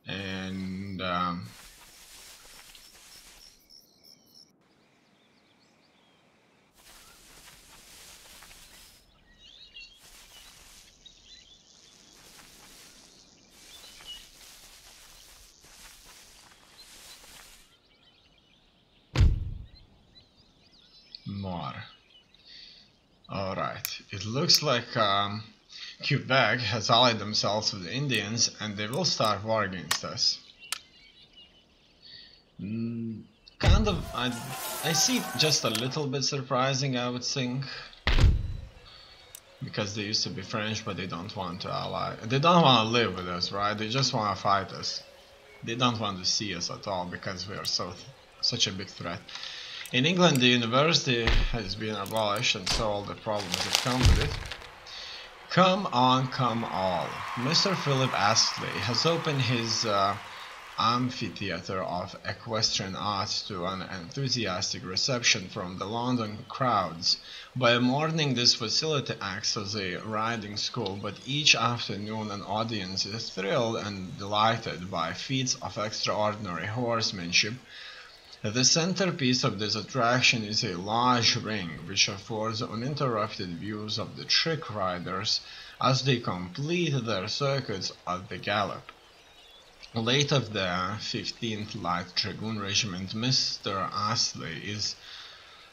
And more. Alright, it looks like Quebec has allied themselves with the Indians and they will start war against us. Kind of, I see it just a little bit surprising, I would think. Because they used to be French, but they don't want to ally. They don't want to live with us, right? They just want to fight us. They don't want to see us at all because we are such a big threat. In England, the university has been abolished, and so all the problems that come with it. Come on, come all. Mr. Philip Astley has opened his amphitheatre of equestrian art to an enthusiastic reception from the London crowds. By morning this facility acts as a riding school, but each afternoon an audience is thrilled and delighted by feats of extraordinary horsemanship. The centerpiece of this attraction is a large ring, which affords uninterrupted views of the trick riders as they complete their circuits at the gallop. Late of the 15th Light Dragoon Regiment, Mr. Astley is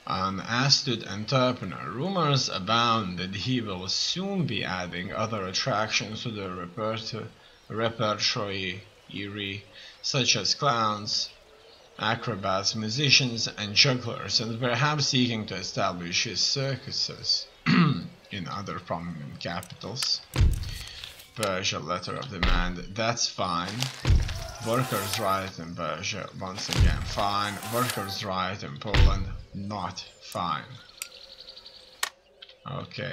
an astute entrepreneur. Rumors abound that he will soon be adding other attractions to the repertoire, such as clowns, acrobats, musicians, and jugglers, and perhaps seeking to establish his circuses in other prominent capitals. Persia letter of demand, that's fine. Workers' right in Persia, once again, fine. Workers' right in Poland, not fine. Okay.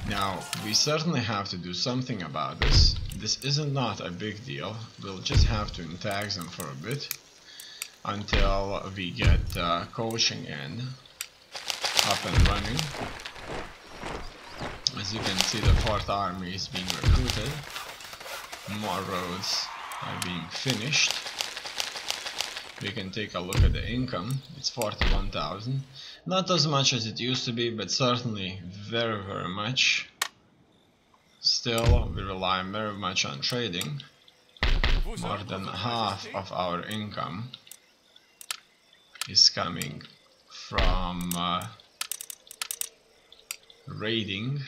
Now, we certainly have to do something about this. This isn't not a big deal. We'll just have to tax them for a bit until we get coaching in, up and running. As you can see, the 4th Army is being recruited. More roads are being finished. We can take a look at the income. It's 41,000. Not as much as it used to be, but certainly very, very much. Still, we rely very much on trading. More than half of our income is coming from raiding.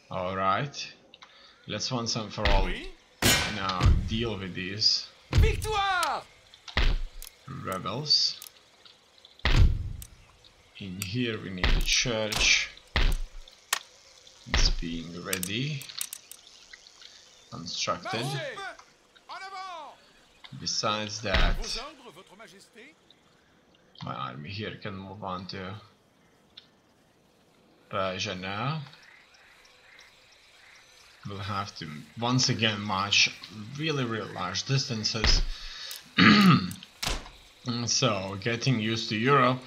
Alright, let's once and for all now deal with these rebels. In here we need a church. It's being ready, constructed. Besides that, my army here can move on to Persia now. We'll have to once again march really large distances. So getting used to Europe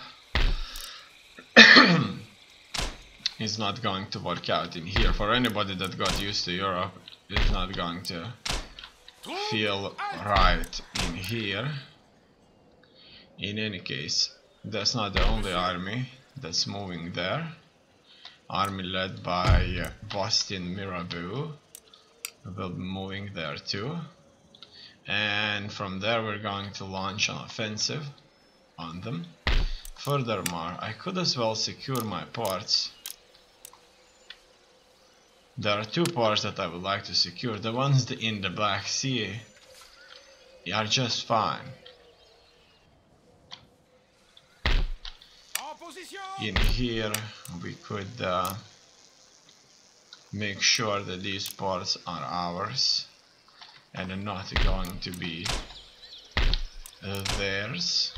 is not going to work out in here. For anybody that got used to Europe, it's not going to feel right in here. In any case, that's not the only army that's moving there. Army led by Boston Mirabeau will be moving there too. And from there we're going to launch an offensive on them. Furthermore, I could as well secure my ports. There are 2 ports that I would like to secure. The ones in the Black Sea are just fine. In here we could make sure that these ports are ours and are not going to be theirs.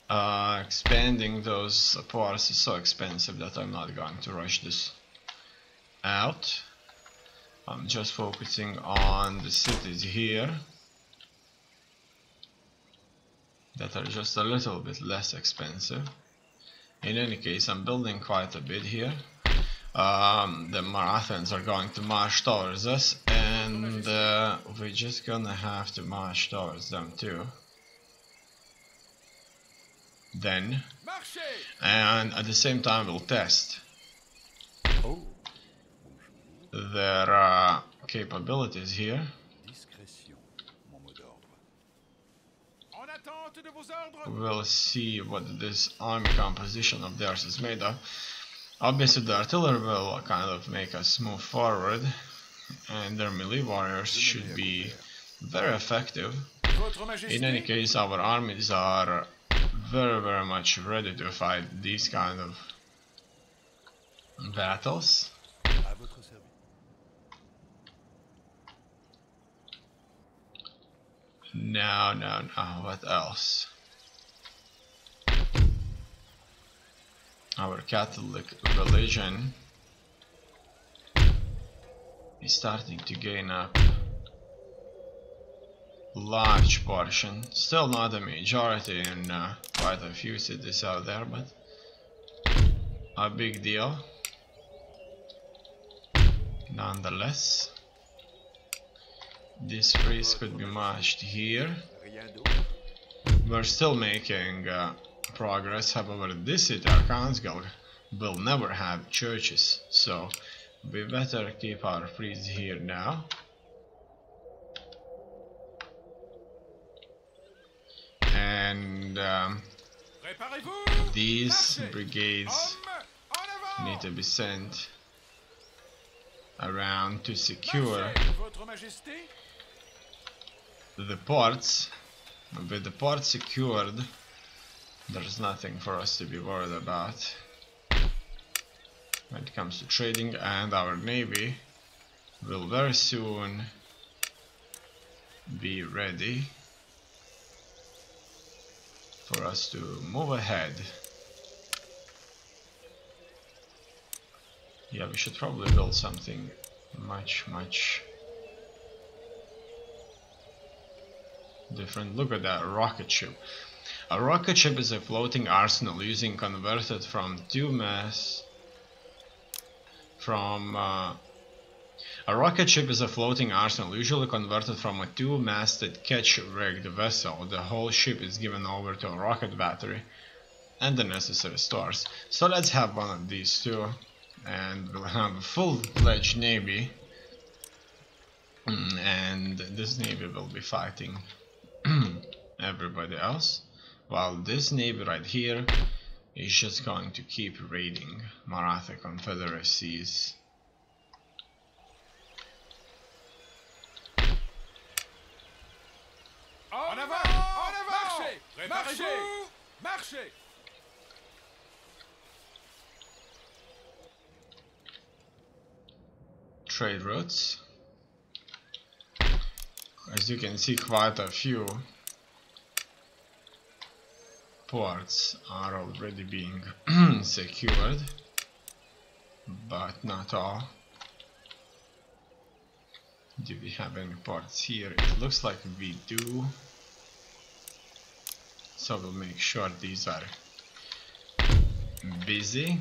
Expanding those ports is so expensive that I'm not going to rush this out. I'm just focusing on the cities here that are just a little bit less expensive. In any case, I'm building quite a bit here. The Marathons are going to march towards us, and we're just gonna have to march towards them too. Then, and at the same time we'll test their capabilities here. We'll see what this army composition of theirs is made of. Obviously the artillery will kind of make us move forward, and their melee warriors should be very effective. In any case, our armies are very much ready to fight these kind of battles. No, what else? Our Catholic religion is starting to gain up large portion. Still not a majority in quite a few cities out there, but a big deal nonetheless. This priest could be marched here. We're still making progress. However, this city, Arkangelsk, will never have churches, so we better keep our priests here now. And these brigades need to be sent around to secure the ports. With the ports secured, there's nothing for us to be worried about when it comes to trading, and our navy will very soon be ready for us to move ahead. Yeah, we should probably build something much different. Look at that rocket ship. A rocket ship is a floating arsenal using converted from a rocket ship is a floating arsenal usually converted from a two-masted ketch-rigged vessel. The whole ship is given over to a rocket battery and the necessary stores. So let's have one of these two, and we'll have a full-fledged navy, and this navy will be fighting everybody else, while this navy right here is just going to keep raiding Maratha confederacies. Trade routes. As you can see, quite a few ports are already being secured, but not all. Do we have any ports here? It looks like we do. So we'll make sure these are busy.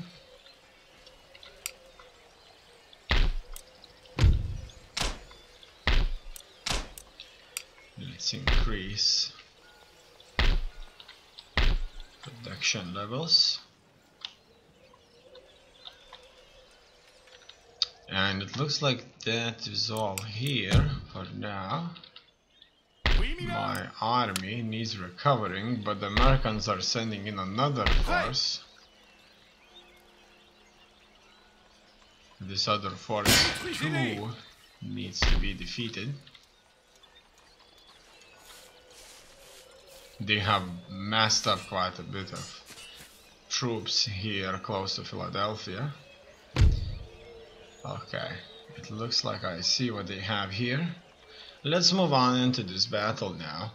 Let's increase production levels. And it looks like that is all here for now. My army needs recovering, but the Americans are sending in another force. This other force too needs to be defeated. They have massed up quite a bit of troops here close to Philadelphia. Okay, it looks like I see what they have here. Let's move on into this battle now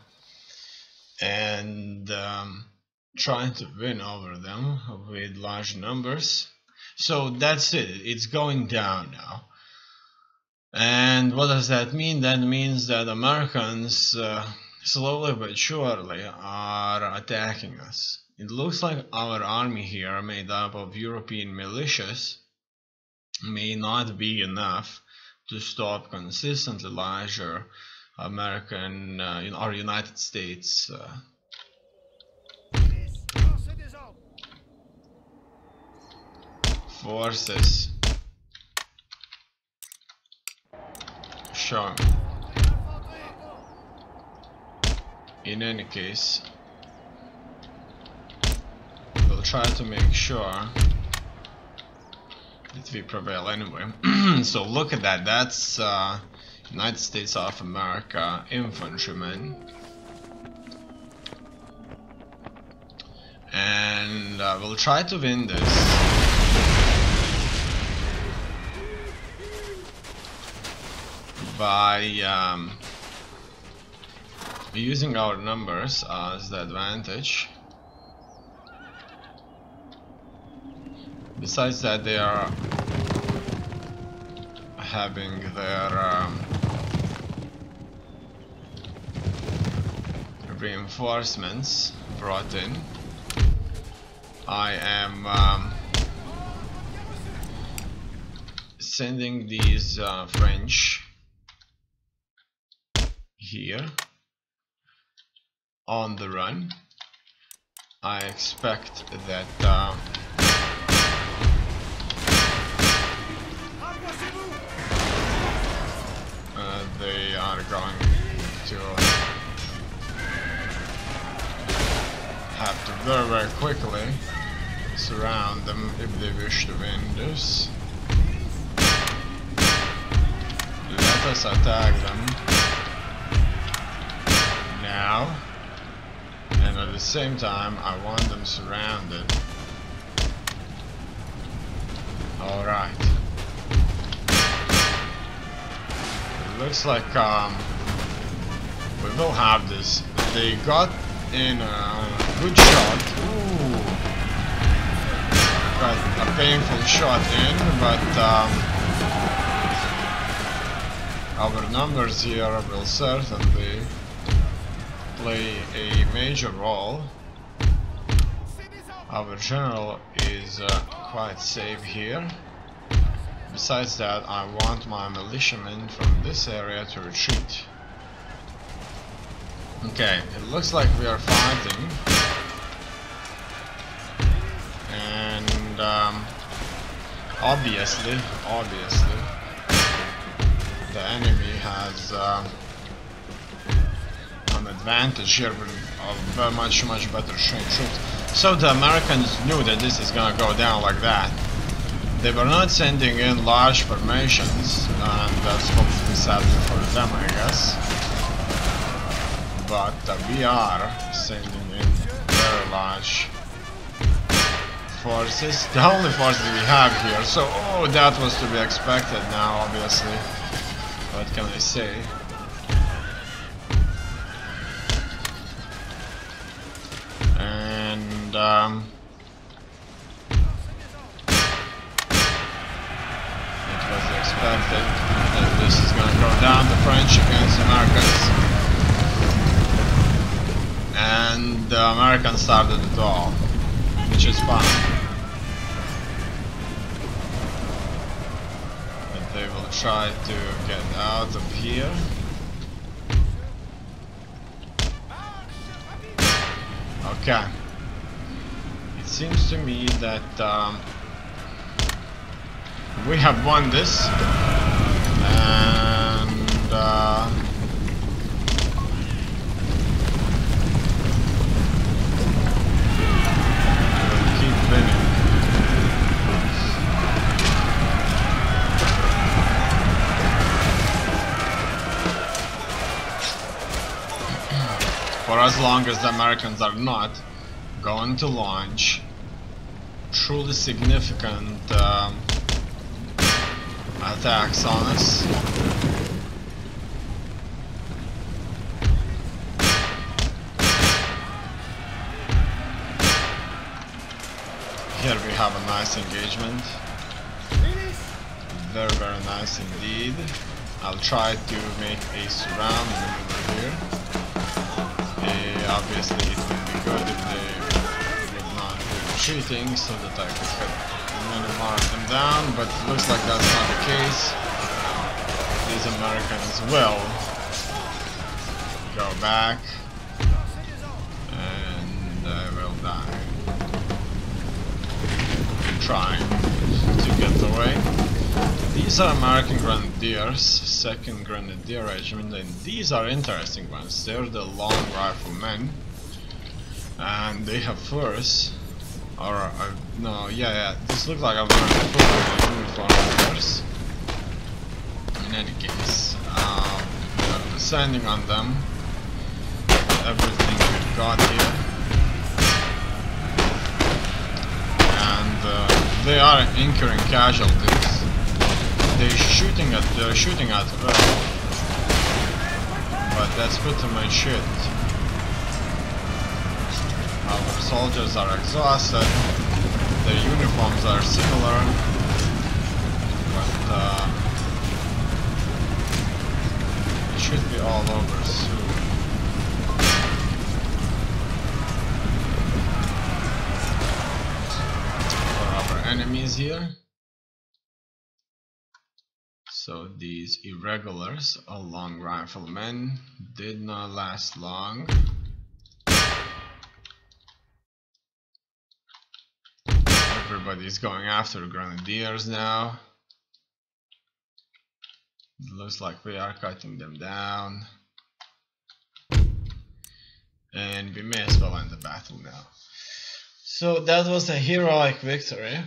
and try to win over them with large numbers. So that's it, it's going down now. And what does that mean? That means that Americans slowly but surely are attacking us. It looks like our army here, made up of European militias, may not be enough to stop consistently larger American or United States forces. Sure. In any case, we'll try to make sure that we prevail anyway. So look at that, that's United States of America infantrymen. And we'll try to win this. By using our numbers as the advantage. Besides that, they are having their reinforcements brought in. I am sending these French here on the run. I expect that they are going to have to very quickly surround them if they wish to win this. Let us attack them now, and at the same time I want them surrounded. Alright. It looks like we will have this. They got in a good shot. Ooh. Got a painful shot in, but our numbers here will certainly play a major role. Our general is quite safe here. Besides that, I want my militiamen from this area to retreat. Okay, it looks like we are fighting, and obviously the enemy has an advantage here of much better trained troops. So the Americans knew that this is gonna go down like that. They were not sending in large formations, and that's hopefully sadly for them, I guess. But we are sending in very large forces, the only forces we have here. So, oh, that was to be expected now, obviously. What can I say? And it was expected that this is going to go down, the French against the Americans. And the Americans started it all, which is fine. But they will try to get out of here. Okay. It seems to me that we have won this, and we'll keep winning. For as long as the Americans are not going to launch truly significant attacks on us. Here we have a nice engagement. Very nice indeed. I'll try to make a surround maneuver here. Obviously it would be good if they would not be retreating, so that I could going to mark them down, but it looks like that's not the case. These Americans will go back and they will die trying to get away. These are American Grenadiers, 2nd Grenadier Regiment, and these are interesting ones. They're the long riflemen, and they have furs. Or no, yeah, this looks like a very fur uniform of theirs. In any case, we're descending on them. Everything we've got here, and they are incurring casualties. They're shooting at Earth, but that's pretty much it. Our soldiers are exhausted. Their uniforms are similar, but it should be all over soon. For our enemies here. So these irregulars, long riflemen, did not last long. Everybody's going after grenadiers now. It looks like we are cutting them down. And we may as well end the battle now. So that was a heroic victory.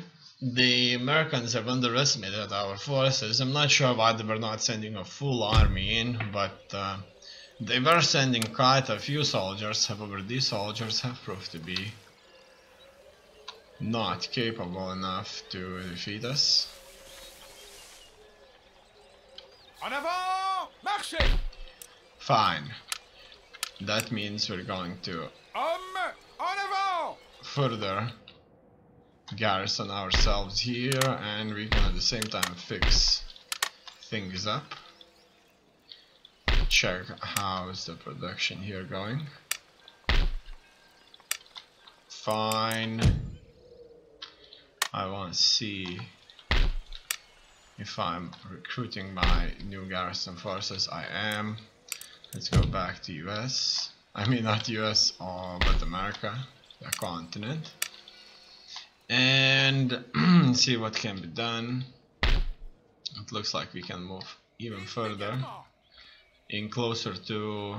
The Americans have underestimated our forces. I'm not sure why they were not sending a full army in, but they were sending quite a few soldiers. However, these soldiers have proved to be not capable enough to defeat us. En avant! Marchez! Fine. That means we're going to Hommes, en avant! further garrison ourselves here, and we can at the same time fix things up. Check how's the production here going. Fine. I want to see if I'm recruiting my new garrison forces. I am. Let's go back to US. I mean not US, but America, the continent. And see what can be done. It looks like we can move even further in closer to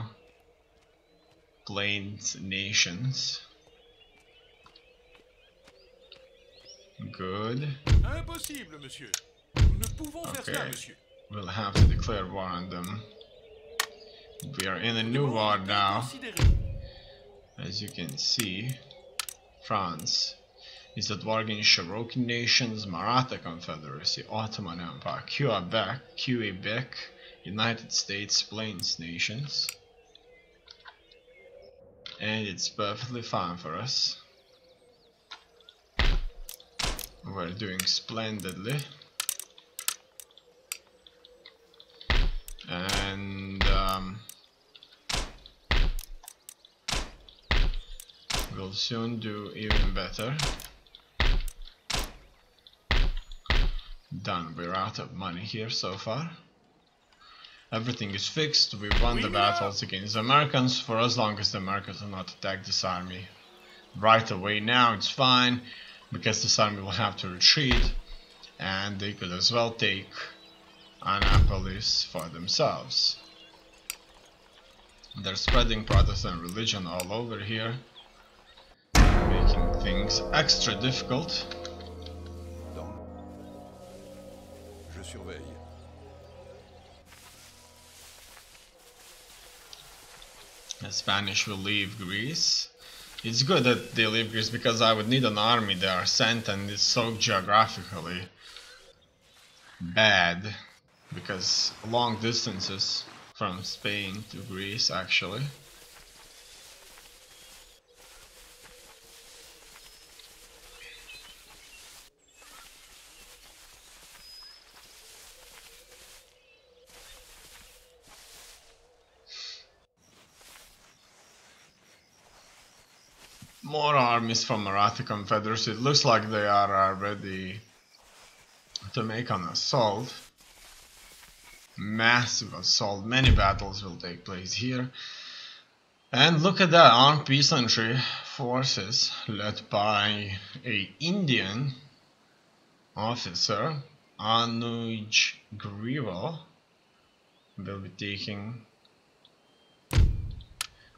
Plains nations. Good. Impossible, monsieur. Nous ne pouvons faire cela, monsieur. We'll have to declare war on them. We are in a new war now. As you can see, France is at war against Cherokee nations, Maratha Confederacy, Ottoman Empire, Quebec, United States, Plains nations. And it's perfectly fine for us. We're doing splendidly. And we'll soon do even better. Done. We're out of money here so far. Everything is fixed. We won the battles against the Americans for as long as the Americans do not attack this army right away. Now it's fine, because this army will have to retreat, and they could as well take Annapolis for themselves. They're spreading Protestant religion all over here, making things extra difficult. Je surveille. The Spanish will leave Greece. It's good that they leave Greece, because I would need an army there sent, and it's so geographically bad, because long distances from Spain to Greece actually. More armies from Maratha Confederacy. It looks like they are already to make an assault. Massive assault. Many battles will take place here. And look at that, armed peasantry forces led by a Indian officer, Anuj Grewal, will be taking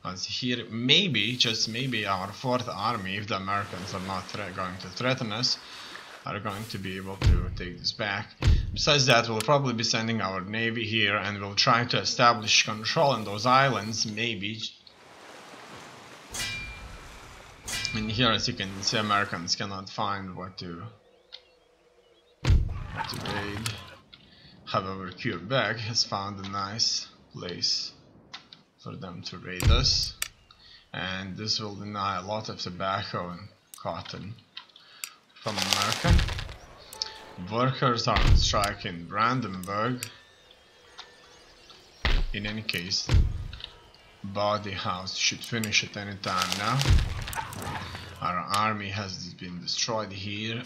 us here. Maybe, just maybe, our fourth army, if the Americans are not going to threaten us, are going to be able to take this back. Besides that, we'll probably be sending our navy here and we'll try to establish control in those islands, maybe. And here, as you can see, Americans cannot find what to raid. However, Quebec has found a nice place for them to raid us, and this will deny a lot of tobacco and cotton from America. Workers are on strike in Brandenburg. In any case, Body House should finish at any time now. Our army has been destroyed here.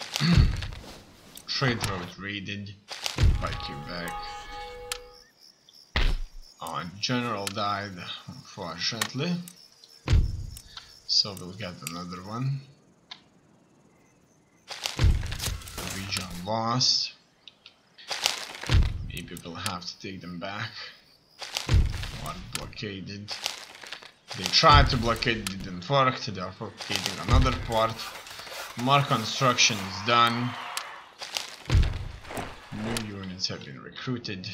Trade road raided by Quebec. Our general died, unfortunately, so we'll get another one. Region lost. Maybe we'll have to take them back. Or blockaded. They tried to blockade, it didn't work. They are blockading another port. More construction is done. New units have been recruited.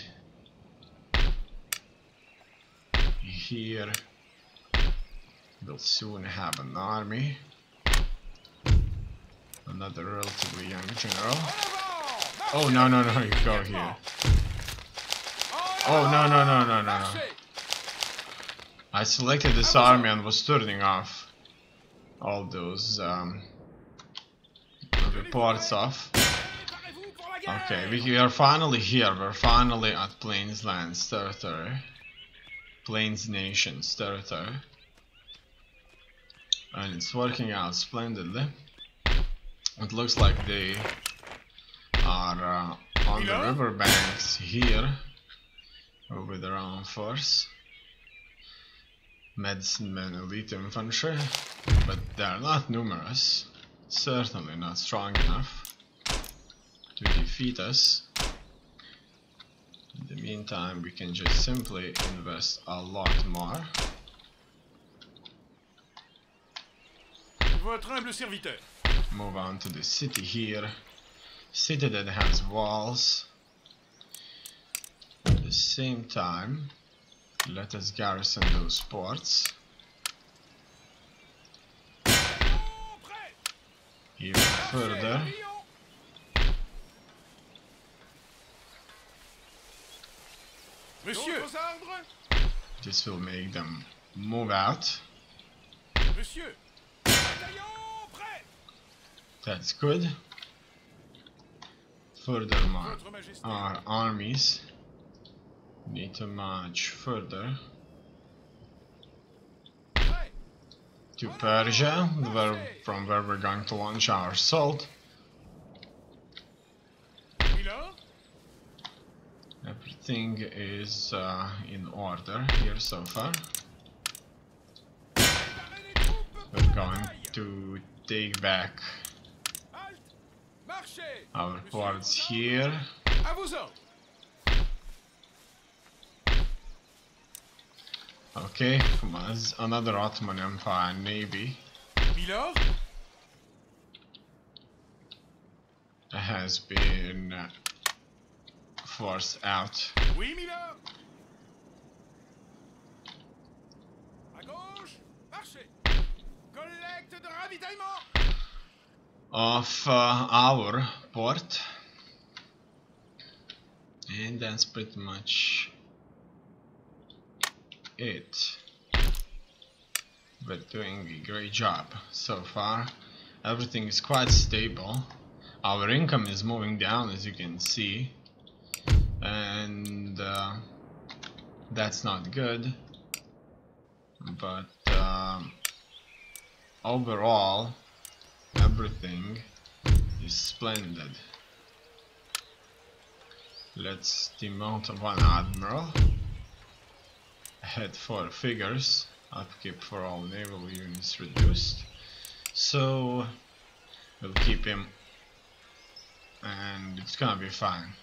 Here we'll soon have an army. Another relatively young general. Oh no, you go here. Oh no. I selected this army and was turning off all those reports off. Okay, we are finally here. We're finally at Plains Lands territory. Plains Nations territory. And it's working out splendidly. It looks like they are on the riverbanks here with their own force. Medicine men, elite infantry, but they are not numerous. Certainly not strong enough to defeat us. In the meantime, we can just simply invest a lot more. Votre humble serviteur. Move on to the city here. City that has walls. At the same time, let us garrison those ports. Even further. Monsieur. This will make them move out. Monsieur. That's good. Furthermore, our armies need to march further to Persia, from where we're going to launch our assault. Everything is in order here so far. We're going to take back our ports here. Okay, come on, another Ottoman Empire navy has been forced out. Oui, Milord. À gauche, marchez. Collecte de ravitaillement. Of our port, and that's pretty much it. We're doing a great job so far. Everything is quite stable. Our income is moving down, as you can see, and that's not good, but overall everything is splendid. Let's demount one admiral. Head 4 figures. Upkeep for all naval units reduced. So we'll keep him, and it's gonna be fine.